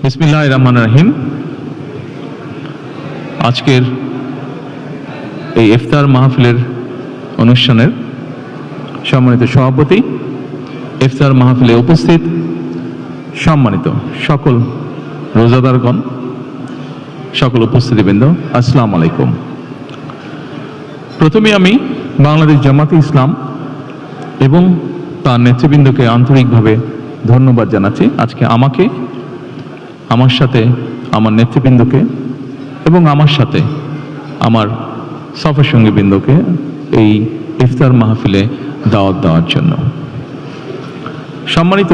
বিসমিল্লাহির রহমানির রহিম। আজকের এই ইফতার মাহফিলের অনুষ্ঠানের সম্মানিত সভাপতি, ইফতার মাহফিলে উপস্থিত সম্মানিত সকল রোজাদারগণ, সকল উপস্থিতিবৃন্দ, আসসালামু আলাইকুম। প্রথমে আমি বাংলাদেশ জামাতে ইসলাম এবং তার নেতৃবৃন্দকে আন্তরিকভাবে ধন্যবাদ জানাচ্ছি। আজকে আমাকে, আমার সাথে আমার নেতৃবৃন্দকে এবং আমার সাথে আমার সফর সঙ্গীবৃন্দকে এই ইফতার মাহফিলে দাওয়াত দেওয়ার জন্য। সম্মানিত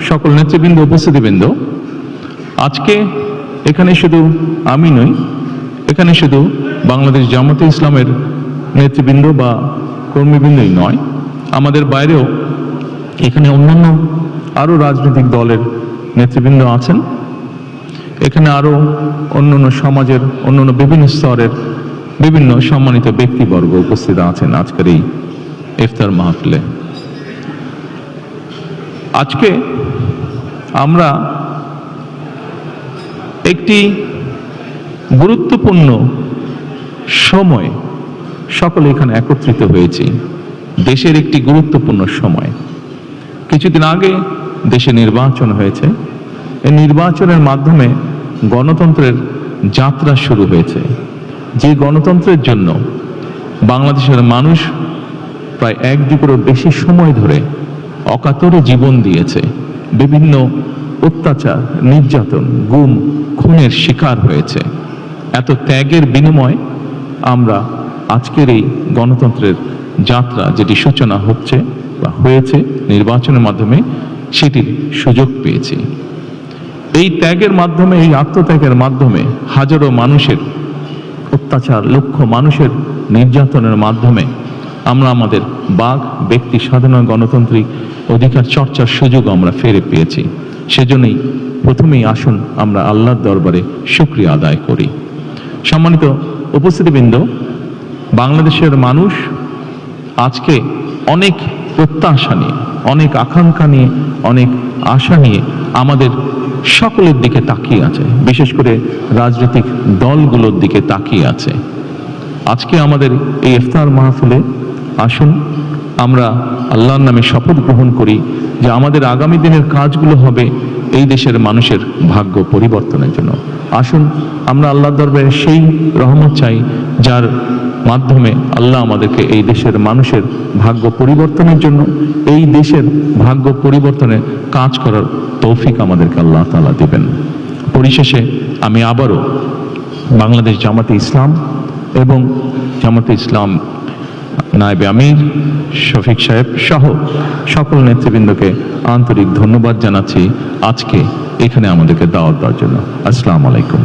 সকল নেতৃবৃন্দ, উপস্থিতিবৃন্দ, আজকে এখানে শুধু আমি নই, এখানে শুধু বাংলাদেশ জামাতে ইসলামের নেতৃবৃন্দ বা কর্মীবৃন্দই নয়, আমাদের বাইরেও এখানে অন্যান্য আরও রাজনৈতিক দলের নেতৃবৃন্দ আছেন। এখানে আরও অন্যান্য সমাজের অন্যান্য বিভিন্ন স্তরের বিভিন্ন সম্মানিত ব্যক্তিবর্গ উপস্থিত আছেন আজকের এই ইফতার মাহফিলে। আজকে আমরা একটি গুরুত্বপূর্ণ সময় সকলে এখানে একত্রিত হয়েছি। দেশের একটি গুরুত্বপূর্ণ সময়। কিছুদিন আগে দেশে নির্বাচন হয়েছে। এই নির্বাচনের মাধ্যমে গণতন্ত্রের যাত্রা শুরু হয়েছে। যে গণতন্ত্রের জন্য বাংলাদেশের মানুষ প্রায় 1 যুগেরও বেশি সময় ধরে অকাতরে জীবন দিয়েছে, বিভিন্ন অত্যাচার, নির্যাতন, গুম, খুনের শিকার হয়েছে। এত ত্যাগের বিনিময়ে আমরা আজকের এই গণতন্ত্রের যাত্রা, যেটি সূচনা হচ্ছে বা হয়েছে নির্বাচনের মাধ্যমে, সেটির সুযোগ পেয়েছি। এই ত্যাগের মাধ্যমে, এই আত্মত্যাগের মাধ্যমে হাজারো মানুষের অত্যাচার, লক্ষ মানুষের নির্যাতনের মাধ্যমে আমরা আমাদের বাক, ব্যক্তি স্বাধীন গণতান্ত্রিক অধিকার চর্চার সুযোগ আমরা ফিরে পেয়েছি। সেজন্যই প্রথমেই আসুন আমরা আল্লাহর দরবারে শুকরিয়া আদায় করি। সম্মানিত উপস্থিতিবৃন্দ, বাংলাদেশের মানুষ আজকে অনেক প্রত্যাশা নিয়ে, অনেক আকাঙ্ক্ষা নিয়ে, অনেক আশা নিয়ে আমাদের সকলের দিকে তাকিয়ে আছে, বিশেষ করে রাজনৈতিক দলগুলোর দিকে তাকিয়ে আছে। আজকে আমাদের এই ইফতার মাহফিলে আসুন আমরা আল্লাহর নামে শপথ গ্রহণ করি যে আমাদের আগামী দিনের কাজগুলো হবে এই দেশের মানুষের ভাগ্য পরিবর্তনের জন্য। আসুন আমরা আল্লাহর দরবারে সেই রহমত চাই যার মাধ্যমে আল্লাহ আমাদেরকে এই দেশের মানুষের ভাগ্য পরিবর্তনের জন্য, এই দেশের ভাগ্য পরিবর্তনে কাজ করার তৌফিক আমাদেরকে আল্লাহ তাআলা দিবেন। পরিশেষে আমি আবারও বাংলাদেশ জামাতে ইসলাম এবং জামাতে ইসলাম নায়েবে আমির শফিক সাহেব সহ সকল নেতৃবৃন্দকে আন্তরিক ধন্যবাদ জানাচ্ছি আজকে এখানে আমাদেরকে দাওয়াত দেওয়ার জন্য। আসসালামু আলাইকুম।